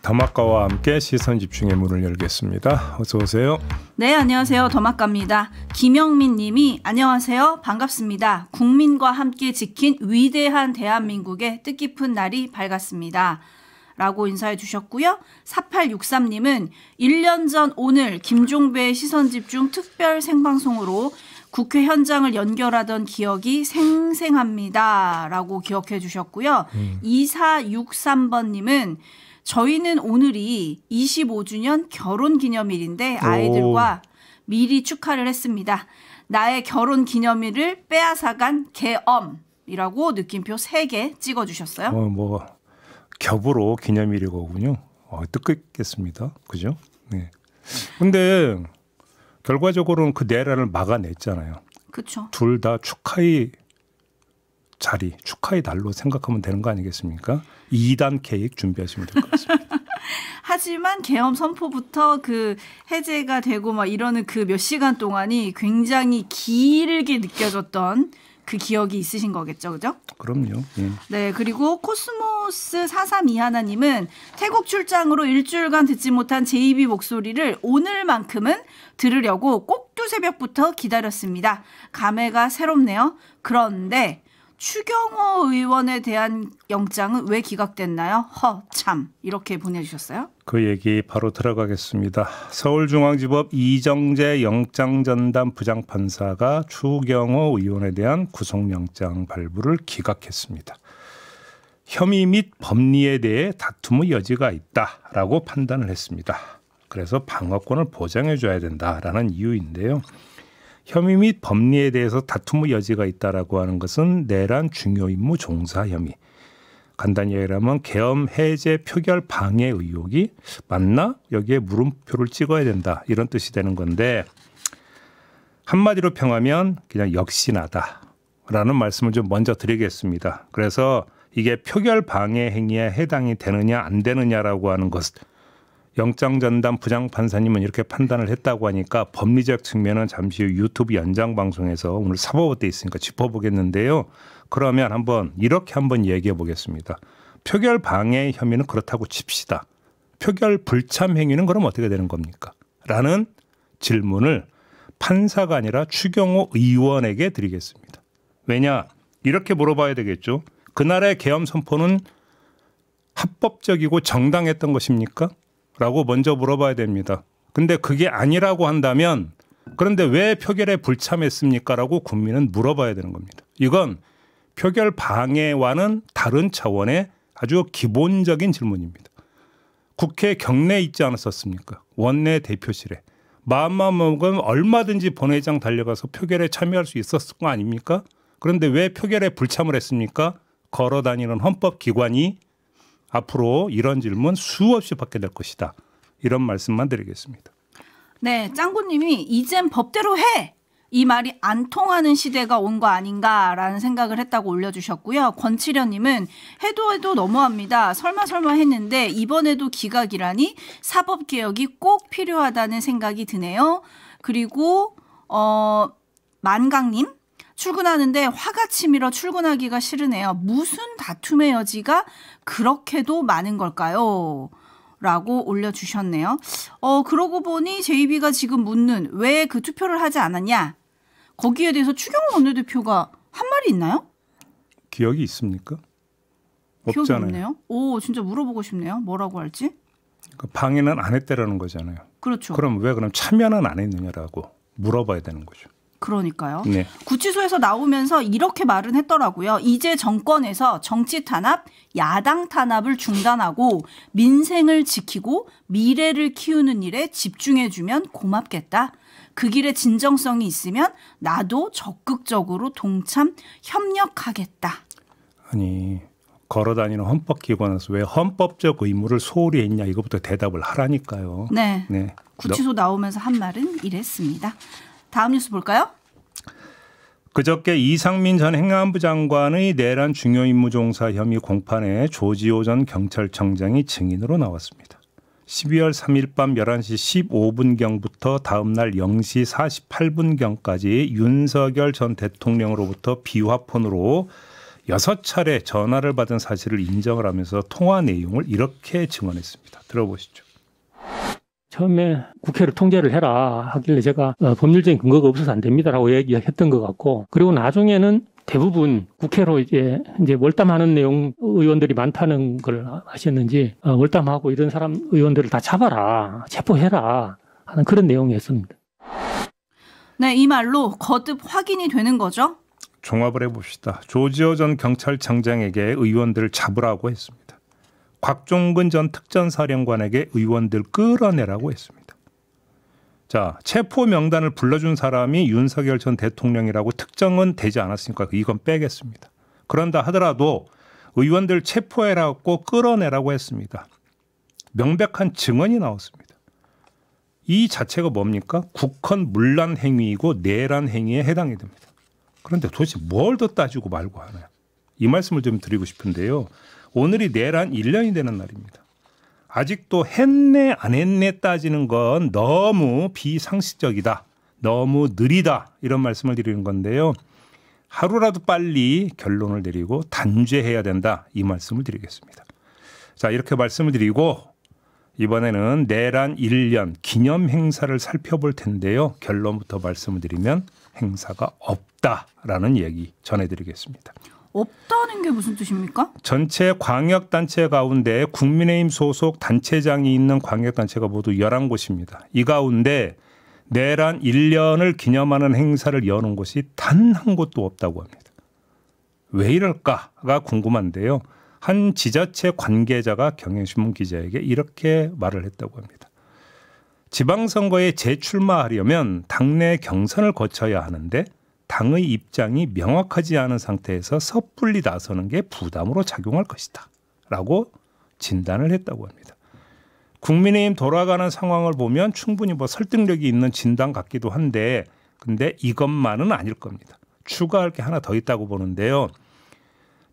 더마카와 함께 시선집중의 문을 열겠습니다. 어서 오세요. 네, 안녕하세요. 더마카입니다. 김영민 님이 안녕하세요. 반갑습니다. 국민과 함께 지킨 위대한 대한민국의 뜻깊은 날이 밝았습니다. 라고 인사해 주셨고요. 4863님은 1년 전 오늘 김종배의 시선집중 특별 생방송으로 국회 현장을 연결하던 기억이 생생합니다. 라고 기억해 주셨고요. 2463번님은 저희는 오늘이 25주년 결혼기념일인데 아이들과 미리 축하를 했습니다. 나의 결혼기념일을 빼앗아간 개엄이라고 느낌표 3개 찍어주셨어요. 뭐 겹으로 기념일이거군요. 뜻깊겠습니다. 그죠? 네. 근데 결과적으로는 그 내란을 막아냈잖아요. 그렇죠. 둘 다 축하의 자리, 축하의 날로 생각하면 되는 거 아니겠습니까? 2단 계획 준비하시면 될 것 같습니다. 하지만 계엄 선포부터 그 해제가 되고 막 이러는 그 몇 시간 동안이 굉장히 길게 느껴졌던 그 기억이 있으신 거겠죠, 그죠? 그럼요. 예. 네, 그리고 코스모스 4321님은 태국 출장으로 일주일간 듣지 못한 제이비 목소리를 오늘만큼은 들으려고 꼭두 새벽부터 기다렸습니다. 감회가 새롭네요. 그런데 추경호 의원에 대한 영장은 왜 기각됐나요? 참 이렇게 보내주셨어요. 그 얘기 바로 들어가겠습니다. 서울중앙지법 이정재 영장전담 부장판사가 추경호 의원에 대한 구속영장 발부를 기각했습니다. 혐의 및 법리에 대해 다툼의 여지가 있다라고 판단을 했습니다. 그래서 방어권을 보장해 줘야 된다라는 이유인데요. 혐의 및 법리에 대해서 다툼의 여지가 있다라고 하는 것은 내란 중요 임무 종사 혐의. 간단히 얘기하면 계엄 해제 표결 방해 의혹이 맞나? 여기에 물음표를 찍어야 된다. 이런 뜻이 되는 건데 한마디로 평하면 그냥 역시나다라는 말씀을 좀 먼저 드리겠습니다. 그래서 이게 표결 방해 행위에 해당이 되느냐 안 되느냐라고 하는 것 영장전담 부장판사님은 이렇게 판단을 했다고 하니까 법리적 측면은 잠시 후 유튜브 연장 방송에서 오늘 사법부에 있으니까 짚어보겠는데요. 그러면 이렇게 한번 얘기해 보겠습니다. 표결 방해 혐의는 그렇다고 칩시다. 표결 불참 행위는 그럼 어떻게 되는 겁니까? 라는 질문을 판사가 아니라 추경호 의원에게 드리겠습니다. 왜냐? 이렇게 물어봐야 되겠죠. 그날의 계엄 선포는 합법적이고 정당했던 것입니까? 라고 먼저 물어봐야 됩니다. 근데 그게 아니라고 한다면 그런데 왜 표결에 불참했습니까? 라고 국민은 물어봐야 되는 겁니다. 이건 표결 방해와는 다른 차원의 아주 기본적인 질문입니다. 국회 경내에 있지 않았었습니까? 원내 대표실에. 마음만 먹으면 얼마든지 본회의장 달려가서 표결에 참여할 수 있었을 거 아닙니까? 그런데 왜 표결에 불참을 했습니까? 걸어다니는 헌법기관이 앞으로 이런 질문 수없이 받게 될 것이다. 이런 말씀만 드리겠습니다. 네, 짱구님이 이젠 법대로 해! 이 말이 안 통하는 시대가 온 거 아닌가라는 생각을 했다고 올려주셨고요. 권치련님은 해도 너무합니다. 설마 했는데 이번에도 기각이라니 사법개혁이 꼭 필요하다는 생각이 드네요. 그리고 만강님. 출근하는데 화가 치밀어 출근하기가 싫으네요. 무슨 다툼의 여지가 그렇게도 많은 걸까요? 라고 올려주셨네요. 그러고 보니 JB가 지금 묻는 왜 그 투표를 하지 않았냐? 거기에 대해서 추경호 원내대표가 한 말이 있나요? 기억이 있습니까? 기억이 없잖아요. 없네요. 진짜 물어보고 싶네요. 뭐라고 할지. 방해는 안 했다라는 거잖아요. 그렇죠. 그럼 참여는 안 했느냐라고 물어봐야 되는 거죠. 그러니까요. 네. 구치소에서 나오면서 이렇게 말은 했더라고요. 이제 정권에서 정치 탄압, 야당 탄압을 중단하고 민생을 지키고 미래를 키우는 일에 집중해주면 고맙겠다. 그 길에 진정성이 있으면 나도 적극적으로 동참 협력하겠다. 아니 걸어다니는 헌법기관에서 왜 헌법적 의무를 소홀히 했냐 이것부터 대답을 하라니까요. 네. 구치소 나오면서 한 말은 이랬습니다. 다음 뉴스 볼까요? 그저께 이상민 전 행안부 장관의 내란 중요임무종사 혐의 공판에 조지호 전 경찰청장이 증인으로 나왔습니다. 12월 3일 밤 11시 15분경부터 다음 날 0시 48분경까지 윤석열 전 대통령으로부터 비화폰으로 6차례 전화를 받은 사실을 인정을 하면서 통화 내용을 이렇게 증언했습니다. 들어보시죠. 처음에 국회를 통제를 해라 하길래 제가 법률적인 근거가 없어서 안 됩니다라고 얘기했던 것 같고, 그리고 나중에는 대부분 국회로 이제 월담하는 내용 의원들이 많다는 걸 아셨는지 월담하고 이런 사람 의원들을 다 잡아라, 체포해라 하는 그런 내용이었습니다. 네, 이 말로 거듭 확인이 되는 거죠? 종합을 해봅시다. 조지호 전 경찰청장에게 의원들을 잡으라고 했습니다. 곽종근 전 특전사령관에게 의원들 끌어내라고 했습니다. 자, 체포 명단을 불러준 사람이 윤석열 전 대통령이라고 특정은 되지 않았으니까 이건 빼겠습니다. 그런다 하더라도 의원들 체포해라고 끌어내라고 했습니다. 명백한 증언이 나왔습니다. 이 자체가 뭡니까? 국헌 문란 행위이고 내란 행위에 해당이 됩니다. 그런데 도대체 뭘 더 따지고 말고 하나요? 이 말씀을 좀 드리고 싶은데요. 오늘이 내란 1년이 되는 날입니다. 아직도 했네 안 했네 따지는 건 너무 비상식적이다. 너무 느리다. 이런 말씀을 드리는 건데요. 하루라도 빨리 결론을 내리고 단죄해야 된다. 이 말씀을 드리겠습니다. 자, 이렇게 말씀을 드리고 이번에는 내란 1년 기념 행사를 살펴볼 텐데요. 결론부터 말씀을 드리면 행사가 없다라는 얘기 전해드리겠습니다. 없다는 게 무슨 뜻입니까? 전체 광역단체 가운데 국민의힘 소속 단체장이 있는 광역단체가 모두 11곳입니다. 이 가운데 내란 1년을 기념하는 행사를 여는 곳이 단 한 곳도 없다고 합니다. 왜 이럴까가 궁금한데요. 한 지자체 관계자가 경향신문 기자에게 이렇게 말을 했다고 합니다. 지방선거에 재출마하려면 당내 경선을 거쳐야 하는데 당의 입장이 명확하지 않은 상태에서 섣불리 나서는 게 부담으로 작용할 것이다 라고 진단을 했다고 합니다. 국민의힘 돌아가는 상황을 보면 충분히 설득력이 있는 진단 같기도 한데 근데 이것만은 아닐 겁니다. 추가할 게 하나 더 있다고 보는데요.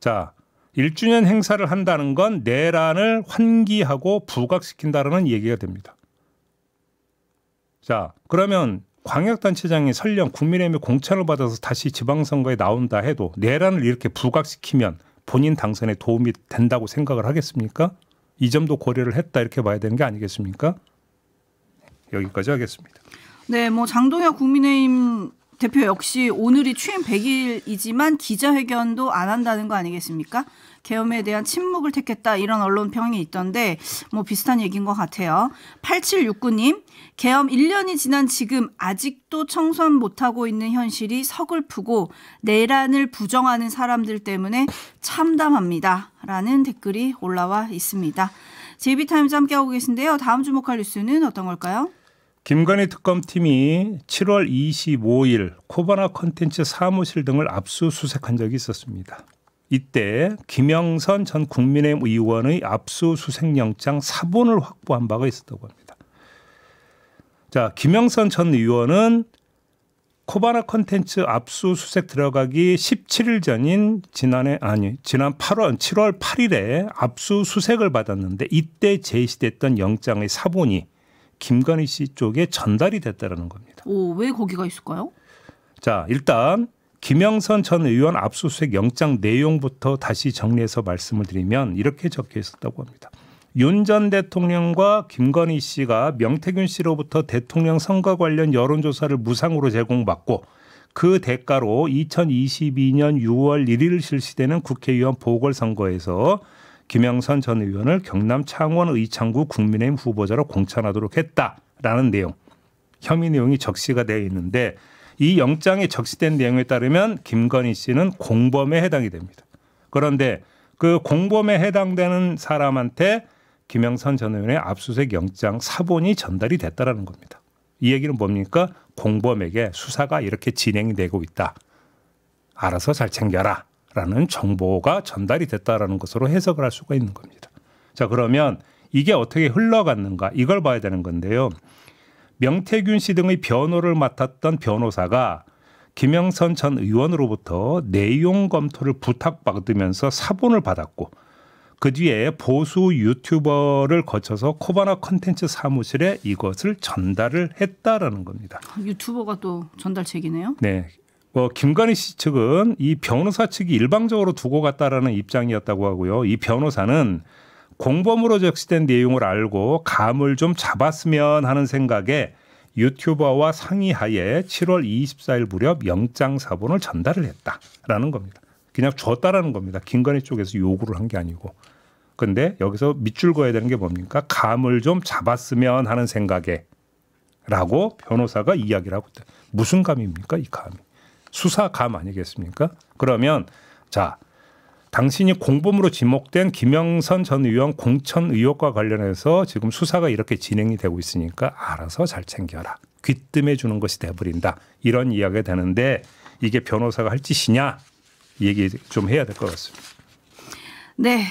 자, 1주년 행사를 한다는 건 내란을 환기하고 부각시킨다는 얘기가 됩니다. 자, 그러면 광역단체장이 설령 국민의힘의 공천을 받아서 다시 지방선거에 나온다 해도 내란을 이렇게 부각시키면 본인 당선에 도움이 된다고 생각을 하겠습니까? 이 점도 고려를 했다 이렇게 봐야 되는 게 아니겠습니까? 여기까지 하겠습니다. 네, 장동혁 국민의힘 대표 역시 오늘이 취임 100일이지만 기자회견도 안 한다는 거 아니겠습니까? 계엄에 대한 침묵을 택했다 이런 언론 평이 있던데 비슷한 얘기인 것 같아요. 8769님, 계엄 1년이 지난 지금 아직도 청산 못하고 있는 현실이 서글프고 내란을 부정하는 사람들 때문에 참담합니다. 라는 댓글이 올라와 있습니다. JB타임즈 함께하고 계신데요. 다음 주목할 뉴스는 어떤 걸까요? 김건희 특검팀이 7월 25일 코바나 컨텐츠 사무실 등을 압수수색한 적이 있었습니다. 이때 김영선 전 국민의힘 의원의 압수수색 영장 사본을 확보한 바가 있었다고 합니다. 자, 김영선 전 의원은 코바나 컨텐츠 압수수색 들어가기 17일 전인 지난 7월 8일에 압수수색을 받았는데 이때 제시됐던 영장의 사본이 김건희 씨 쪽에 전달이 됐다는 겁니다. 왜 거기가 있을까요? 자, 일단 김영선 전 의원 압수수색 영장 내용부터 다시 정리해서 말씀을 드리면 이렇게 적혀 있었다고 합니다. 윤 전 대통령과 김건희 씨가 명태균 씨로부터 대통령 선거 관련 여론조사를 무상으로 제공받고 그 대가로 2022년 6월 1일 실시되는 국회의원 보궐선거에서 김영선 전 의원을 경남 창원 의창구 국민의힘 후보자로 공천하도록 했다라는 내용, 혐의 내용이 적시가 되어 있는데 이 영장에 적시된 내용에 따르면 김건희 씨는 공범에 해당이 됩니다. 그런데 그 공범에 해당되는 사람한테 김영선 전 의원의 압수수색 영장 사본이 전달이 됐다라는 겁니다. 이 얘기는 뭡니까? 공범에게 수사가 이렇게 진행이 되고 있다. 알아서 잘 챙겨라. 라는 정보가 전달이 됐다라는 것으로 해석을 할 수가 있는 겁니다. 자, 그러면 이게 어떻게 흘러갔는가 이걸 봐야 되는 건데요. 명태균 씨 등의 변호를 맡았던 변호사가 김영선 전 의원으로부터 내용 검토를 부탁받으면서 사본을 받았고 그 뒤에 보수 유튜버를 거쳐서 코바나 컨텐츠 사무실에 이것을 전달을 했다라는 겁니다. 유튜버가 또 전달책이네요. 네. 김건희 씨 측은 이 변호사 측이 일방적으로 두고 갔다라는 입장이었다고 하고요. 이 변호사는 공범으로 적시된 내용을 알고 감을 좀 잡았으면 하는 생각에 유튜버와 상의하에 7월 24일 무렵 영장 사본을 전달을 했다라는 겁니다. 그냥 줬다라는 겁니다. 김건희 쪽에서 요구를 한 게 아니고. 그런데 여기서 밑줄 그어야 되는 게 뭡니까? 감을 좀 잡았으면 하는 생각에 라고 변호사가 이야기를 하고 있다. 무슨 감입니까? 이 감이. 수사 감 아니겠습니까? 그러면 자, 당신이 공범으로 지목된 김영선 전 의원 공천 의혹과 관련해서 지금 수사가 이렇게 진행이 되고 있으니까 알아서 잘 챙겨라. 귀뜸해 주는 것이 돼버린다. 이런 이야기가 되는데 이게 변호사가 할 짓이냐? 이 얘기 좀 해야 될 것 같습니다. 네.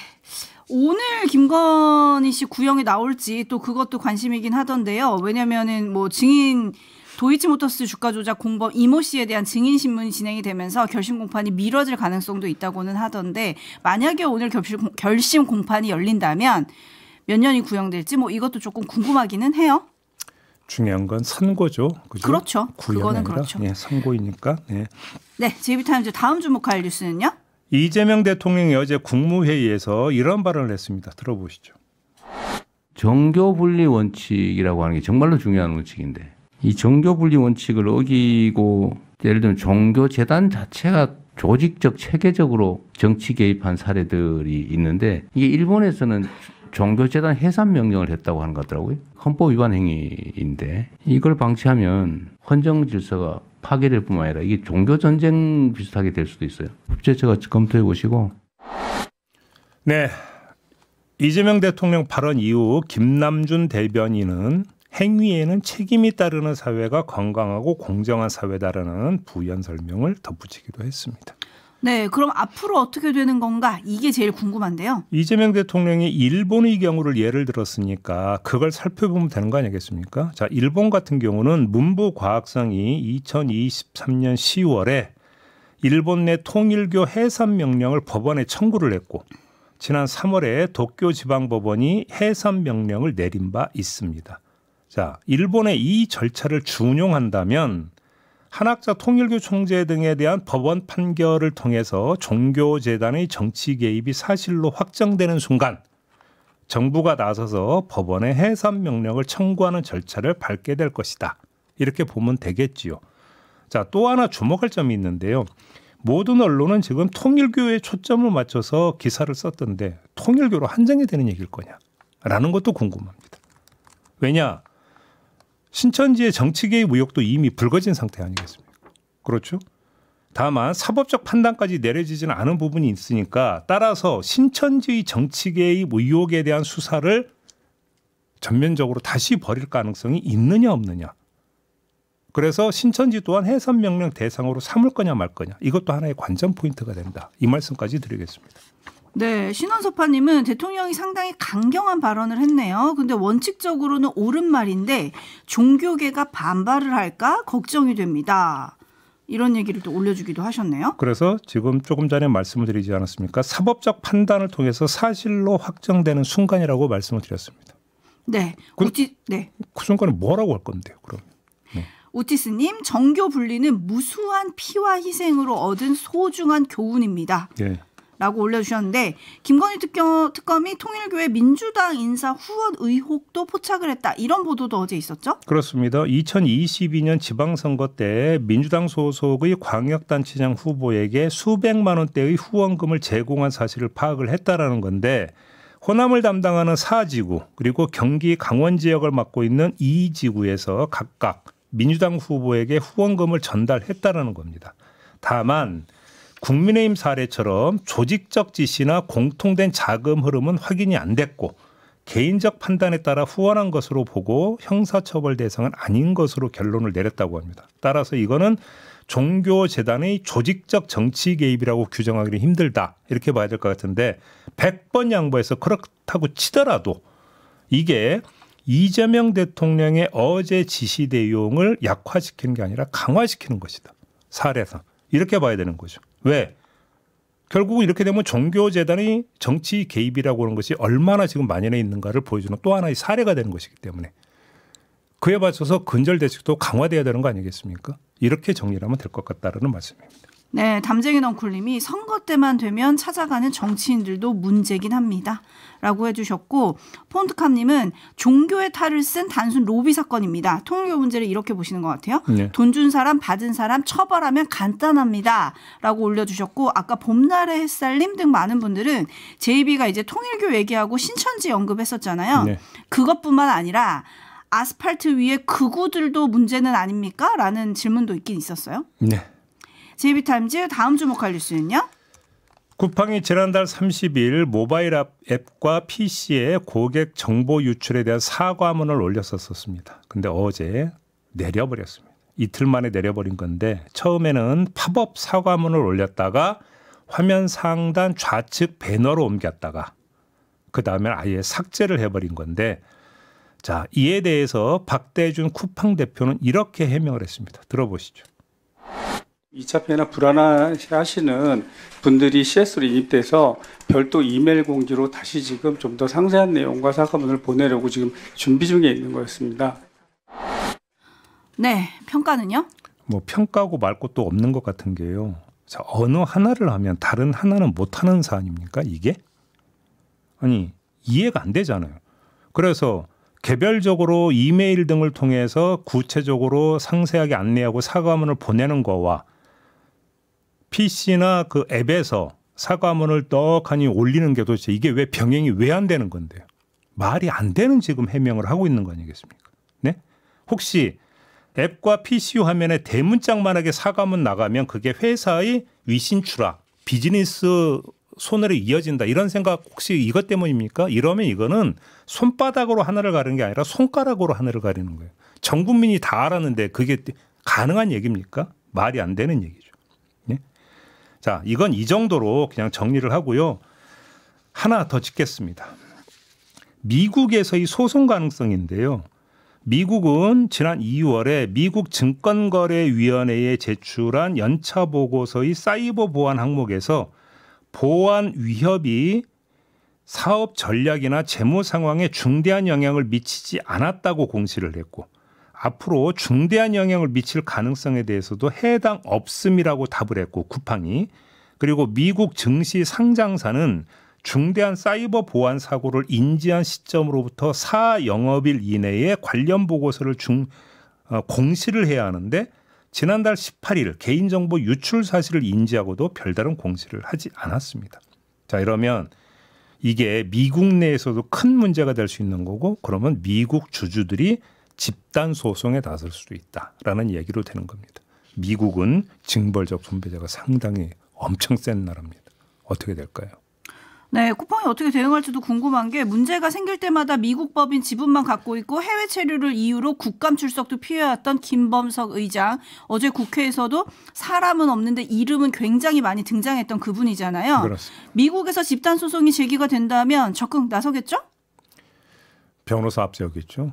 오늘 김건희 씨 구형이 나올지 또 그것도 관심이긴 하던데요. 왜냐면은 뭐 증인 도이치모터스 주가 조작 공범 이모 씨에 대한 증인 신문이 진행이 되면서 결심 공판이 미뤄질 가능성도 있다고는 하던데 만약에 오늘 결심 공판이 열린다면 몇 년이 구형될지 뭐 이것도 조금 궁금하기는 해요. 중요한 건 선고죠. 그죠? 그렇죠. 그거는 그렇죠. 예, 선고이니까. 예. 네, JB타임즈 다음 주목할 뉴스는요. 이재명 대통령이 어제 국무회의에서 이런 발언을 했습니다. 들어보시죠. 정교 분리 원칙이라고 하는 게 정말로 중요한 원칙인데 이 정교 분리 원칙을 어기고 예를 들면 종교 재단 자체가 조직적 체계적으로 정치 개입한 사례들이 있는데 이게 일본에서는 종교 재단 해산 명령을 했다고 하는 것 같더라고요. 헌법 위반 행위인데 이걸 방치하면 헌정 질서가 파괴될 뿐만 아니라 이게 종교 전쟁 비슷하게 될 수도 있어요. 국제처가 검토해 보시고. 네, 이재명 대통령 발언 이후 김남준 대변인은 행위에는 책임이 따르는 사회가 건강하고 공정한 사회다라는 부연 설명을 덧붙이기도 했습니다. 네, 그럼 앞으로 어떻게 되는 건가? 이게 제일 궁금한데요. 이재명 대통령이 일본의 경우를 예를 들었으니까 그걸 살펴보면 되는 거 아니겠습니까? 자, 일본 같은 경우는 문부과학성이 2023년 10월에 일본 내 통일교 해산 명령을 법원에 청구를 했고 지난 3월에 도쿄지방법원이 해산 명령을 내린 바 있습니다. 자, 일본의 이 절차를 준용한다면 한학자 통일교 총재 등에 대한 법원 판결을 통해서 종교재단의 정치 개입이 사실로 확정되는 순간 정부가 나서서 법원에 해산 명령을 청구하는 절차를 밟게 될 것이다. 이렇게 보면 되겠지요. 자, 또 하나 주목할 점이 있는데요. 모든 언론은 지금 통일교에 초점을 맞춰서 기사를 썼던데 통일교로 한정이 되는 얘기일 거냐라는 것도 궁금합니다. 왜냐? 신천지의 정치 개입 의혹도 이미 불거진 상태 아니겠습니까? 그렇죠? 다만 사법적 판단까지 내려지지는 않은 부분이 있으니까 따라서 신천지의 정치 개입 의혹에 대한 수사를 전면적으로 다시 벌일 가능성이 있느냐 없느냐. 그래서 신천지 또한 해산 명령 대상으로 삼을 거냐 말 거냐. 이것도 하나의 관전 포인트가 된다. 이 말씀까지 드리겠습니다. 네, 신원섭파님은 대통령이 상당히 강경한 발언을 했네요. 근데 원칙적으로는 옳은 말인데 종교계가 반발을 할까 걱정이 됩니다. 이런 얘기를 또 올려주기도 하셨네요. 그래서 지금 조금 전에 말씀을 드리지 않았습니까? 사법적 판단을 통해서 사실로 확정되는 순간이라고 말씀을 드렸습니다. 네, 그 순간에 뭐라고 할 건데요, 그럼? 네. 오티스님, 정교 분리는 무수한 피와 희생으로 얻은 소중한 교훈입니다. 네. 라고 올려주셨는데 김건희 특검이 통일교회 민주당 인사 후원 의혹도 포착을 했다. 이런 보도도 어제 있었죠? 그렇습니다. 2022년 지방선거 때 민주당 소속의 광역단체장 후보에게 수백만 원대의 후원금을 제공한 사실을 파악을 했다라는 건데 호남을 담당하는 4지구 그리고 경기 강원 지역을 맡고 있는 2지구에서 각각 민주당 후보에게 후원금을 전달했다라는 겁니다. 다만 국민의힘 사례처럼 조직적 지시나 공통된 자금 흐름은 확인이 안 됐고 개인적 판단에 따라 후원한 것으로 보고 형사처벌 대상은 아닌 것으로 결론을 내렸다고 합니다. 따라서 이거는 종교재단의 조직적 정치 개입이라고 규정하기는 힘들다. 이렇게 봐야 될 것 같은데 100번 양보해서 그렇다고 치더라도 이게 이재명 대통령의 어제 지시 내용을 약화시키는 게 아니라 강화시키는 것이다. 사례상. 이렇게 봐야 되는 거죠. 왜? 결국은 이렇게 되면 종교재단의 정치 개입이라고 하는 것이 얼마나 지금 만연해 있는가를 보여주는 또 하나의 사례가 되는 것이기 때문에 그에 맞춰서 근절 대책도 강화돼야 되는 거 아니겠습니까? 이렇게 정리를 하면 될 것 같다라는 말씀입니다. 네, 담쟁이 넝쿨님이 선거 때만 되면 찾아가는 정치인들도 문제긴 합니다. 라고 해주셨고, 폰트캅님은 종교의 탈을 쓴 단순 로비 사건입니다. 통일교 문제를 이렇게 보시는 것 같아요. 네. 돈 준 사람, 받은 사람 처벌하면 간단합니다. 라고 올려주셨고, 아까 봄날의 햇살님 등 많은 분들은 JB가 이제 통일교 얘기하고 신천지 언급했었잖아요. 네. 그것뿐만 아니라 아스팔트 위에 극우들도 문제는 아닙니까? 라는 질문도 있긴 있었어요. 네. JB타임즈 다음 주목할 뉴스는요? 쿠팡이 지난달 30일 모바일 앱과 PC에 고객 정보 유출에 대한 사과문을 올렸었습니다. 근데 어제 내려버렸습니다. 이틀 만에 내려버린 건데 처음에는 팝업 사과문을 올렸다가 화면 상단 좌측 배너로 옮겼다가 그다음에 아예 삭제를 해버린 건데 자, 이에 대해서 박대준 쿠팡 대표는 이렇게 해명을 했습니다. 들어보시죠. 2차 피해나 불안하시는 분들이 CS로 인입돼서 별도 이메일 공지로 다시 지금 좀 더 상세한 내용과 사과문을 보내려고 지금 준비 중에 있는 거였습니다. 네, 평가는요? 뭐 평가하고 말 것도 없는 것 같은 게요. 자, 어느 하나를 하면 다른 하나는 못하는 사안입니까? 이게? 아니, 이해가 안 되잖아요. 그래서 개별적으로 이메일 등을 통해서 구체적으로 상세하게 안내하고 사과문을 보내는 거와 PC나 그 앱에서 사과문을 떡하니 올리는 게 도대체 이게 왜 병행이 왜 안 되는 건데요? 말이 안 되는 지금 해명을 하고 있는 거 아니겠습니까? 네? 혹시 앱과 PC 화면에 대문짝만하게 사과문 나가면 그게 회사의 위신 추락, 비즈니스 손해로 이어진다 이런 생각 혹시 이것 때문입니까? 이러면 이거는 손바닥으로 하늘을 가리는 게 아니라 손가락으로 하늘을 가리는 거예요. 전 국민이 다 알았는데 그게 가능한 얘기입니까? 말이 안 되는 얘기죠. 네? 자, 이건 이 정도로 그냥 정리를 하고요. 하나 더 짚겠습니다. 미국에서의 소송 가능성인데요. 미국은 지난 2월에 미국 증권거래위원회에 제출한 연차 보고서의 사이버 보안 항목에서 보안 위협이 사업 전략이나 재무 상황에 중대한 영향을 미치지 않았다고 공시를 했고 앞으로 중대한 영향을 미칠 가능성에 대해서도 해당 없음이라고 답을 했고 쿠팡이 그리고 미국 증시 상장사는 중대한 사이버 보안 사고를 인지한 시점으로부터 4영업일 이내에 관련 보고서를 공시를 해야 하는데 지난달 18일 개인정보 유출 사실을 인지하고도 별다른 공시를 하지 않았습니다. 자, 이러면 이게 미국 내에서도 큰 문제가 될 수 있는 거고 그러면 미국 주주들이 집단 소송에 나설 수도 있다라는 얘기로 되는 겁니다. 미국은 징벌적 손배제가 상당히 엄청 센 나라입니다. 어떻게 될까요? 네, 쿠팡이 어떻게 대응할지도 궁금한 게 문제가 생길 때마다 미국 법인 지분만 갖고 있고 해외 체류를 이유로 국감 출석도 피해왔던 김범석 의장. 어제 국회에서도 사람은 없는데 이름은 굉장히 많이 등장했던 그분이잖아요. 그렇습니다. 미국에서 집단 소송이 제기가 된다면 적극 나서겠죠? 변호사 앞세우겠죠.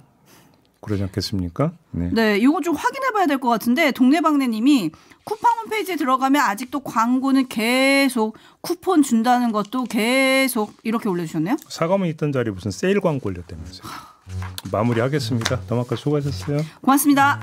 그러지 않겠습니까? 네, 이거 좀 확인해봐야 될 것 같은데 동네방네님이 쿠팡 홈페이지에 들어가면 아직도 광고는 계속 쿠폰 준다는 것도 계속 이렇게 올려주셨네요. 사과문 있던 자리에 무슨 세일 광고 올렸다면서요. 마무리하겠습니다. 더마카 수고하셨어요. 고맙습니다.